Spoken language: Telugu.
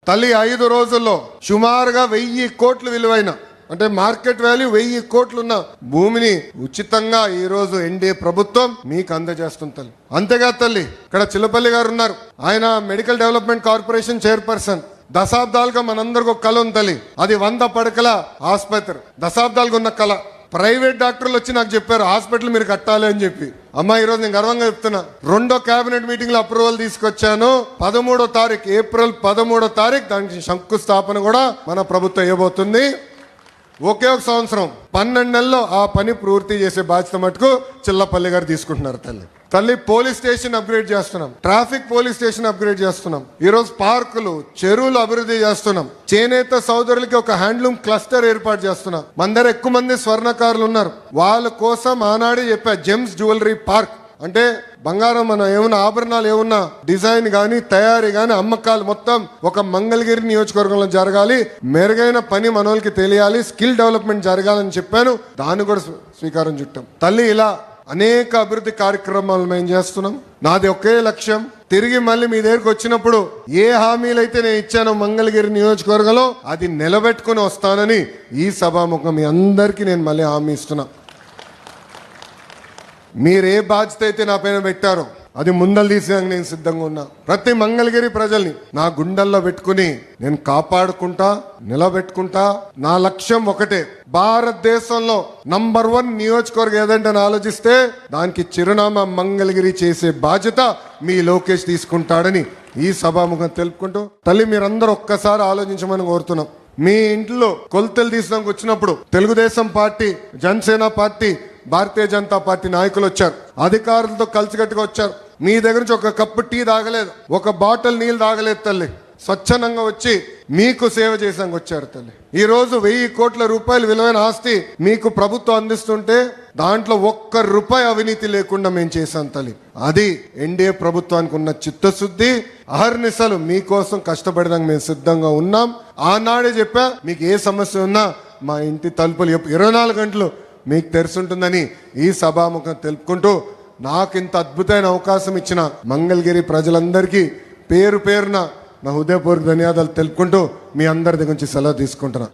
తల్లి 5 రోజుల్లో సుమారుగా 1000 కోట్లు విలువైన అంటే మార్కెట్ వాల్యూ 1000 కోట్లున్న భూమిని ఉచితంగా ఈ రోజు ఎన్డీఏ ప్రభుత్వం మీకు అందజేస్తుంది తల్లి. అంతేగా తల్లి, ఇక్కడ చిల్లపల్లి గారు ఉన్నారు, ఆయన మెడికల్ డెవలప్మెంట్ కార్పొరేషన్ చైర్పర్సన్. దశాబ్దాలుగా మనందరికి ఒక కళ ఉంది తల్లి, అది 100 పడకల ఆసుపత్రి. దశాబ్దాలుగా ఉన్న కళ. ప్రైవేట్ డాక్టర్లు వచ్చి నాకు చెప్పారు హాస్పిటల్ మీరు కట్టాలి అని చెప్పి. అమ్మా ఈరోజు నేను గర్వంగా చెప్తున్నా, 2వ కేబినెట్ మీటింగ్ లో అప్రూవల్ తీసుకొచ్చాను. 13వ తారీఖు ఏప్రిల్ 13వ తారీఖు దానికి శంకుస్థాపన కూడా మన ప్రభుత్వం ఇవ్వబోతుంది. ఒకే ఒక సంవత్సరం 12 నెలల్లో ఆ పని పూర్తి చేసే బాధ్యత మటుకు చిల్లపల్లి గారు తీసుకుంటున్నారు. తల్లి పోలీస్ స్టేషన్ అప్గ్రేడ్ చేస్తున్నాం, ట్రాఫిక్ పోలీస్ స్టేషన్ అప్గ్రేడ్ చేస్తున్నాం, ఈ రోజు పార్కులు చెరువులు అభివృద్ధి చేస్తున్నాం, చేనేత సోదరులకి ఒక హ్యాండ్లూమ్ క్లస్టర్ ఏర్పాటు చేస్తున్నాం. మన దగ్గర ఎక్కువ మంది స్వర్ణకారులు ఉన్నారు, వాళ్ళ కోసం ఆనాడే చెప్పా జెమ్స్ జ్యువెలరీ పార్క్. అంటే బంగారం మన ఏమన్నా ఆభరణాలు ఏమన్నా డిజైన్ గాని తయారీ గాని అమ్మకాలు మొత్తం ఒక మంగళగిరి నియోజకవర్గంలో జరగాలి, మెరుగైన పని మనోళ్ళకి తెలియాలి, స్కిల్ డెవలప్మెంట్ జరగాలని చెప్పాను. దాన్ని కూడా స్వీకారం చుట్టాం. తల్లి ఇలా అనేక అభివృద్ధి కార్యక్రమాలు మేము చేస్తున్నాం. నాది ఒకే లక్ష్యం, తిరిగి మళ్ళీ మీ దగ్గరికి వచ్చినప్పుడు ఏ హామీలైతే నేను ఇచ్చానో మంగళగిరి నియోజకవర్గంలో అది నిలబెట్టుకుని వస్తానని ఈ సభాముఖం మీ అందరికీ నేను మళ్ళీ హామీ ఇస్తున్నా. మీరు ఏ బాధ్యత అయితే నా పైన పెట్టారో అది ముందలు తీసేందుకు నేను సిద్ధంగా ఉన్నా. ప్రతి మంగళగిరి ప్రజల్ని నా గుండెల్లో పెట్టుకుని నేను కాపాడుకుంటా, నిలబెట్టుకుంటా. నా లక్ష్యం ఒకటే, భారతదేశంలో నంబర్ 1 నియోజకవర్గం ఏదంటే ఆలోచిస్తే దానికి చిరునామా మంగళగిరి చేసే బాధ్యత మీ లోకేష్ తీసుకుంటాడని ఈ సభాముఖం తెలుపుకుంటూ, తల్లి మీరందరూ ఒక్కసారి ఆలోచించమని కోరుతున్నాం. మీ ఇంట్లో కొలతలు తీసినాక వచ్చినప్పుడు Telugu Desam party, Janasena party, Bharatiya Janata party నాయకులు వచ్చారు, అధికారులతో కలిసికట్టుగా వచ్చారు. మీ దగ్గర నుంచి ఒక కప్పు టీ తాగలేదు, ఒక బాటిల్ నీళ్ళు తాగలేదు తల్లి. స్వచ్ఛందంగా వచ్చి మీకు సేవ చేసాక వచ్చారు తల్లి. ఈ రోజు 1000 కోట్ల రూపాయలు విలువైన ఆస్తి మీకు ప్రభుత్వం అందిస్తుంటే దాంట్లో 1 రూపాయి అవినీతి లేకుండా మేము చేశాం తల్లి. అది ఎన్డీఏ ప్రభుత్వానికి ఉన్న చిత్తశుద్ధి. అహర్నిశలు మీకోసం కష్టపడడానికి మేము సిద్ధంగా ఉన్నాం. ఆనాడే చెప్పా, మీకు ఏ సమస్య ఉన్నా మా ఇంటి తలుపులు 24 గంటలు మీకు తెరుచుంటుందని ఈ సభాముఖం తెలుపుకుంటూ, నాకు ఇంత అద్భుతమైన అవకాశం ఇచ్చిన మంగళగిరి ప్రజలందరికీ పేరు పేరున నా హృదయపూర్వక ధన్యవాదాలు తెలుపుకుంటూ మీ అందరి దగ్గర నుంచి సెలవు తీసుకుంటున్నా.